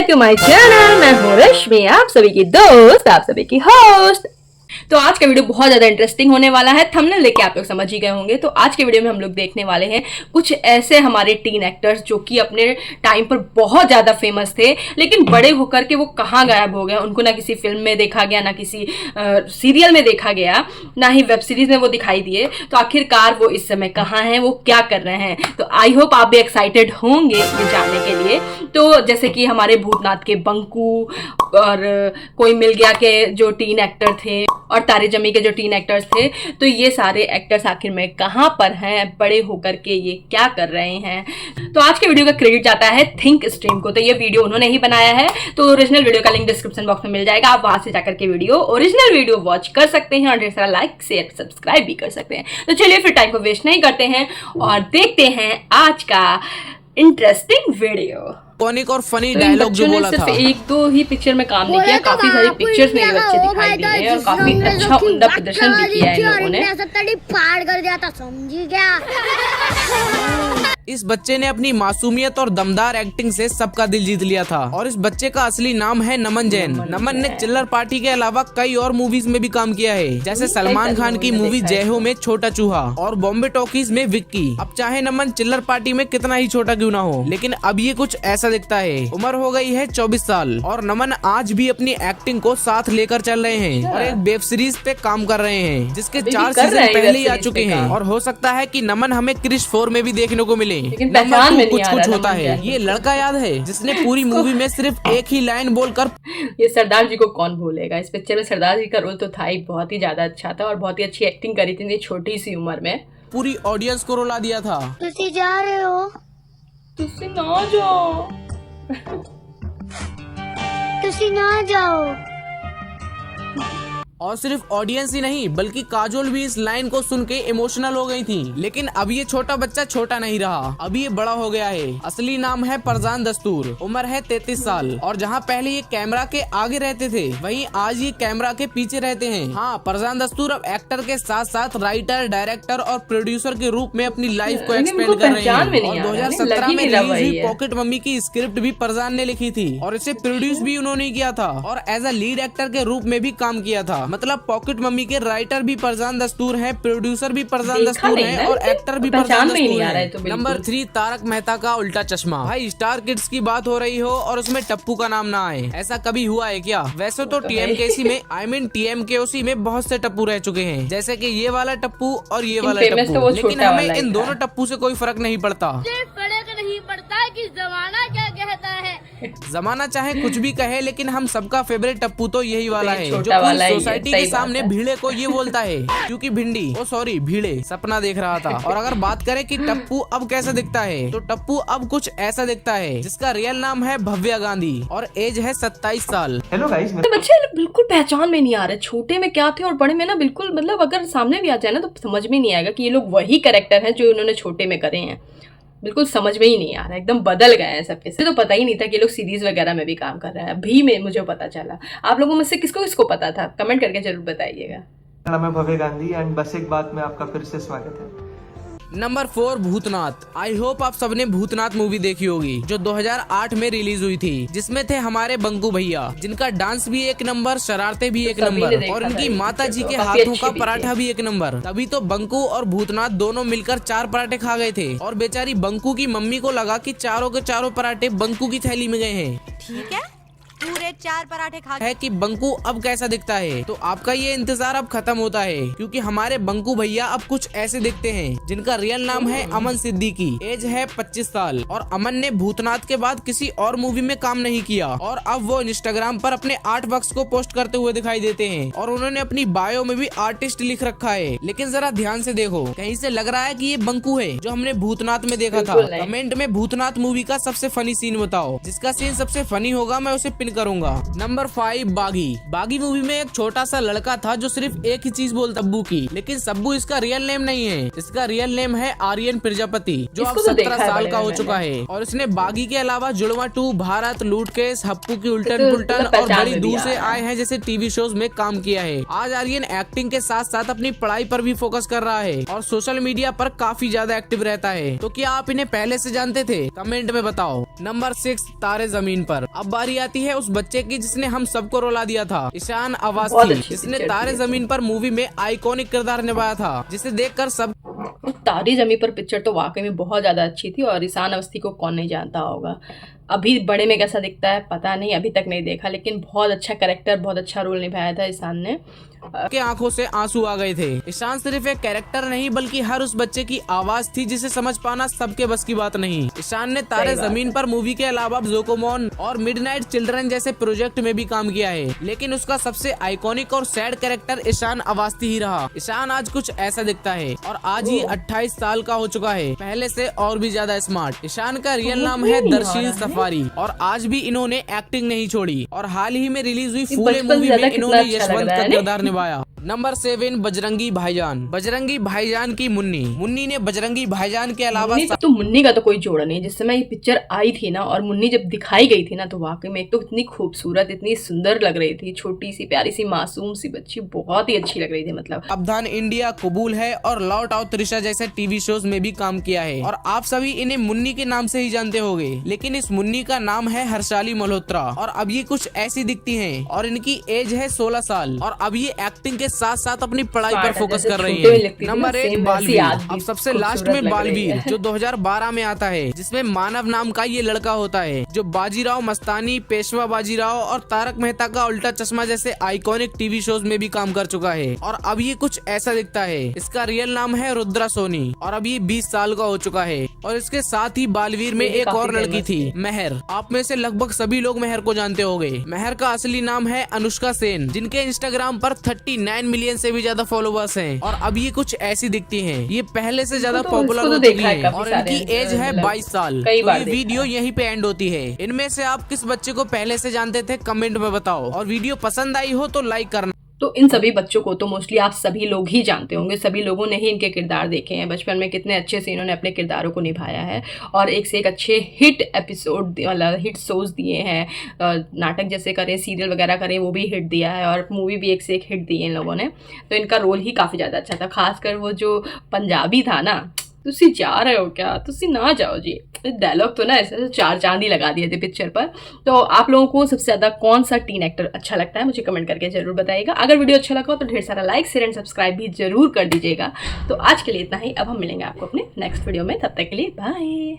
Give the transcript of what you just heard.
Back to my channel. मैं हूँ रश्मि, आप सभी की दोस्त, आप सभी की होस्ट। तो आज का वीडियो बहुत ज्यादा इंटरेस्टिंग होने वाला है। थंबनेल देख के आप लोग समझ ही गए होंगे। तो आज के वीडियो में हम लोग देखने वाले हैं कुछ ऐसे हमारे टीन एक्टर्स जो कि अपने टाइम पर बहुत ज्यादा फेमस थे, लेकिन बड़े होकर के वो कहाँ गायब हो गए। उनको ना किसी फिल्म में देखा गया, ना किसी सीरियल में देखा गया, ना ही वेब सीरीज में वो दिखाई दिए। तो आखिरकार वो इस समय कहाँ हैं, वो क्या कर रहे हैं। तो आई होप आप भी एक्साइटेड होंगे ये जानने के लिए। तो जैसे कि हमारे भूतनाथ के बंकू और कोई मिल गया के जो टीन एक्टर थे और तारे जमी के जो टीन एक्टर्स थे, तो ये सारे एक्टर्स आखिर में कहाँ पर हैं, बड़े होकर के ये क्या कर रहे हैं। तो आज के वीडियो का क्रेडिट जाता है थिंक स्ट्रीम को। तो ये वीडियो उन्होंने ही बनाया है। तो ओरिजिनल वीडियो का लिंक डिस्क्रिप्शन बॉक्स में मिल जाएगा, आप वहां से जाकर के ओरिजिनल वीडियो वॉच कर सकते हैं और ढेर सारा लाइक शेयर सब्सक्राइब भी कर सकते हैं। तो चलिए फिर टाइम को वेस्ट नहीं करते हैं और देखते हैं आज का इंटरेस्टिंग वीडियो। कॉनिक और फनी डायलॉग जो बोला था। सिर्फ एक दो ही पिक्चर में काम नहीं किया, काफी सारी पिक्चर्स में ये बच्चे दिखाई दिए हैं और काफी अच्छा उम्दा प्रदर्शन भी किया है इन लोगों ने। पार कर दिया था, समझी क्या? इस बच्चे ने अपनी मासूमियत और दमदार एक्टिंग से सबका दिल जीत लिया था और इस बच्चे का असली नाम है नमन जैन। नमन ने चिल्लर पार्टी के अलावा कई और मूवीज में भी काम किया है, जैसे सलमान खान की मूवी जय हो में छोटा चूहा और बॉम्बे टॉकीज में विक्की। अब चाहे नमन चिल्लर पार्टी में कितना ही छोटा क्यों ना हो, लेकिन अब ये कुछ ऐसा दिखता है। उम्र हो गई है 24 साल और नमन आज भी अपनी एक्टिंग को साथ लेकर चल रहे हैं और एक वेब सीरीज पे काम कर रहे हैं जिसके 4 सीजन पहले ही आ चुके हैं और हो सकता है कि नमन हमें क्रिश 4 में भी देखने को मिले। पहचान में कुछ होता है। ये लड़का याद है जिसने पूरी मूवी में सिर्फ एक ही लाइन बोलकर, ये सरदार जी को कौन भूलेगा। इस पिक्चर में सरदार जी का रोल तो था ही बहुत ही ज्यादा अच्छा था और बहुत ही अच्छी एक्टिंग करी थी छोटी सी उम्र में। पूरी ऑडियंस को रुला दिया था। तुसी जा रहे हो? तुसी ना जाओ, तुसी ना जाओ। और सिर्फ ऑडियंस ही नहीं बल्कि काजोल भी इस लाइन को सुन के इमोशनल हो गई थी। लेकिन अब ये छोटा बच्चा छोटा नहीं रहा, अब ये बड़ा हो गया है। असली नाम है फरजान दस्तूर, उम्र है 33 साल और जहाँ पहले ये कैमरा के आगे रहते थे वहीं आज ये कैमरा के पीछे रहते हैं। हाँ, फरजान दस्तूर अब एक्टर के साथ साथ राइटर, डायरेक्टर और प्रोड्यूसर के रूप में अपनी लाइफ को एक्सपेंड कर रहे हैं। और 2017 में रिलीज हुई पॉकेट मम्मी की स्क्रिप्ट भी फरजान ने लिखी थी और इसे प्रोड्यूस भी उन्होंने किया था और एज अ लीड एक्टर के रूप में भी काम किया था। मतलब पॉकेट मम्मी के राइटर भी फरजान दस्तूर है, प्रोड्यूसर भी फरजान दस्तूर है और एक्टर भी फरजान दस्तूर है। तो नंबर 3, तारक मेहता का उल्टा चश्मा। भाई स्टार किड्स की बात हो रही हो और उसमें टप्पू का नाम ना आए, ऐसा कभी हुआ है क्या? वैसे तो TMKC में TMKOC में बहुत से टप्पू रह चुके हैं, जैसे कि ये वाला टप्पू और ये वाला टप्पू, लेकिन हमें इन दोनों टप्पू से कोई फर्क नहीं पड़ता। नहीं पड़ता कि जमाना क्या कहता है। जमाना चाहे कुछ भी कहे, लेकिन हम सबका फेवरेट टप्पू तो यही वाला है जो पूरी सोसाइटी के सामने भीड़े को ये बोलता है क्योंकि भिंडी सॉरी भीड़े सपना देख रहा था। और अगर बात करें कि टप्पू अब कैसा दिखता है, तो टप्पू अब कुछ ऐसा दिखता है जिसका रियल नाम है भव्या गांधी और एज है 27 साल। हेलो गाइस, बच्चे बिल्कुल पहचान में नहीं आ रहे। छोटे में क्या थे और बड़े में ना बिल्कुल, मतलब अगर सामने भी आ जाए ना तो समझ में नहीं आएगा कि ये लोग वही कैरेक्टर हैं जो इन्होंने छोटे में करे हैं। बिल्कुल समझ में ही नहीं आ रहा, एकदम बदल गए हैं सबके। तो पता ही नहीं था कि लोग सीरीज वगैरह में भी काम कर रहे हैं। अभी में मुझे पता चला। आप लोगों में से किसको किसको पता था, कमेंट करके जरूर बताइएगा। मेरा नाम है भव्य गांधी एंड बस एक बात में आपका फिर से स्वागत है। नंबर 4, भूतनाथ। आई होप आप सबने भूतनाथ मूवी देखी होगी जो 2008 में रिलीज हुई थी, जिसमें थे हमारे बंकू भैया जिनका डांस भी एक नंबर, शरारते भी एक नंबर और उनकी माता जी के हाथों का पराठा भी एक नंबर। तभी तो बंकू और भूतनाथ दोनों मिलकर 4 पराठे खा गए थे और बेचारी बंकू की मम्मी को लगा कि चारों के चारों पराठे बंकू की थैली में गए हैं। ठीक है, पूरे 4 पराठे खा है कि बंकू अब कैसा दिखता है। तो आपका ये इंतजार अब खत्म होता है क्योंकि हमारे बंकू भैया अब कुछ ऐसे दिखते हैं जिनका रियल नाम है अमन सिद्दीकी, एज है 25 साल और अमन ने भूतनाथ के बाद किसी और मूवी में काम नहीं किया और अब वो इंस्टाग्राम पर अपने आर्ट वर्क्स को पोस्ट करते हुए दिखाई देते हैं और उन्होंने अपनी बायो में भी आर्टिस्ट लिख रखा है। लेकिन जरा ध्यान से देखो, कहीं से लग रहा है कि ये बंकू है जो हमने भूतनाथ में देखा था। कमेंट में भूतनाथ मूवी का सबसे फनी सीन बताओ, जिसका सीन सबसे फनी होगा मैं उसे पिन करूंगा। रहूंगा। नंबर 5 बागी। बागी मूवी में एक छोटा सा लड़का था जो सिर्फ एक ही चीज बोलता सब्बू की, लेकिन सब्बू इसका रियल नेम नहीं है। इसका रियल नेम है आर्यन प्रजापति, जो अब 17 साल का हो चुका है और इसने बागी के अलावा जुड़वा 2, भारत, लूट केस, हप्पू की उल्टन पुल्टन और बड़ी दूर से आए हैं जैसे टीवी शोज में काम किया है। आज आर्यन एक्टिंग के साथ साथ अपनी पढ़ाई पर भी फोकस कर रहा है और सोशल मीडिया पर काफी ज्यादा एक्टिव रहता है। तो क्या आप इन्हें पहले से जानते थे? कमेंट में बताओ। नंबर 6 तारे जमीन पर। अब बारी आती है उस बच्चे की जिसने हम सबको रुला दिया था, ईशान अवस्थी, जिसने तारे जमीन पर मूवी में आइकॉनिक किरदार निभाया था, जिसे देखकर सब तारे जमीन पर पिक्चर तो वाकई में बहुत ज्यादा अच्छी थी और ईशान अवस्थी को कौन नहीं जानता होगा। अभी बड़े में कैसा दिखता है पता नहीं, अभी तक नहीं देखा, लेकिन बहुत अच्छा कैरेक्टर, बहुत अच्छा रोल निभाया था ईशान ने। के आंखों से आंसू आ गए थे। ईशान सिर्फ एक कैरेक्टर नहीं बल्कि हर उस बच्चे की आवाज थी जिसे समझ पाना सबके बस की बात नहीं। ईशान ने तारे जमीन पर मूवी के अलावा जोकोमोन और मिडनाइट चिल्ड्रन जैसे प्रोजेक्ट में भी काम किया है, लेकिन उसका सबसे आइकॉनिक और सैड कैरेक्टर ईशान अवस्थी ही रहा। ईशान आज कुछ ऐसा दिखता है और आज ही 28 साल का हो चुका है, पहले से और भी ज्यादा स्मार्ट। ईशान का रियल नाम है दर्शील सफारी और आज भी इन्होंने एक्टिंग नहीं छोड़ी और हाल ही में रिलीज हुई फूले मूवी में इन्होंने यशवंत का किरदार निभाया। नंबर 7 बजरंगी भाईजान। बजरंगी भाईजान की मुन्नी ने बजरंगी भाईजान के अलावा तो मुन्नी का तो कोई जोड़ नहीं। जिस समय ये पिक्चर आई थी ना और मुन्नी जब दिखाई गई थी ना, तो वाकई में एक तो इतनी खूबसूरत, इतनी सुंदर लग रही थी, छोटी सी प्यारी सी मासूम सी बच्ची, बहुत ही अच्छी लग रही थी। मतलब सावधान इंडिया, कबूल है और लौट आओ त्रिशा जैसे टीवी शोज में भी काम किया है और आप सभी इन्हें मुन्नी के नाम से ही जानते होंगे, लेकिन इस मुन्नी का नाम है हर्षाली मल्होत्रा और अब ये कुछ ऐसी दिखती हैं और इनकी एज है 16 साल और अब ये एक्टिंग के साथ साथ अपनी पढ़ाई पर फोकस कर रही है। नंबर 8 बालवीर। अब सबसे लास्ट में बालवीर, जो 2012 में आता है, जिसमें मानव नाम का ये लड़का होता है जो बाजीराव मस्तानी, पेशवा बाजीराव और तारक मेहता का उल्टा चश्मा जैसे आइकॉनिक टीवी शोज में भी काम कर चुका है और अब ये कुछ ऐसा दिखता है। इसका रियल नाम है रुद्रा सोनी और अब ये 20 साल का हो चुका है और इसके साथ ही बालवीर में एक और लड़की थी, मेहर। आप में से लगभग सभी लोग मेहर को जानते होंगे। मेहर का असली नाम है अनुष्का सेन, जिनके इंस्टाग्राम पर 39 मिलियन से भी ज्यादा फॉलोवर्स हैं और अब ये कुछ ऐसी दिखती हैं। ये पहले से ज्यादा पॉपुलर हो चुकी हैं और इनकी एज है 22 साल। तो ये वीडियो यहीं पे एंड होती है। इनमें से आप किस बच्चे को पहले से जानते थे? कमेंट में बताओ और वीडियो पसंद आई हो तो लाइक करना। तो इन सभी बच्चों को तो मोस्टली आप सभी लोग ही जानते होंगे, सभी लोगों ने ही इनके किरदार देखे हैं। बचपन में कितने अच्छे से इन्होंने अपने किरदारों को निभाया है और एक से एक अच्छे हिट एपिसोड मतलब हिट शोज दिए हैं। नाटक जैसे करें, सीरियल वगैरह करें, वो भी हिट दिया है और मूवी भी एक से एक हिट दी है इन लोगों ने। तो इनका रोल ही काफ़ी ज़्यादा अच्छा था। खासकर वो जो पंजाबी था ना, तुसी जा रहे हो क्या, तुसी ना जाओ जी, डायलॉग तो ना ऐसे 4 चांद ही लगा दिए थे पिक्चर पर। तो आप लोगों को सबसे ज़्यादा कौन सा टीन एक्टर अच्छा लगता है मुझे कमेंट करके जरूर बताइएगा। अगर वीडियो अच्छा लगा हो तो ढेर सारा लाइक, शेयर एंड सब्सक्राइब भी जरूर कर दीजिएगा। तो आज के लिए इतना ही। अब हम मिलेंगे आपको अपने नेक्स्ट वीडियो में, तब तक के लिए बाय।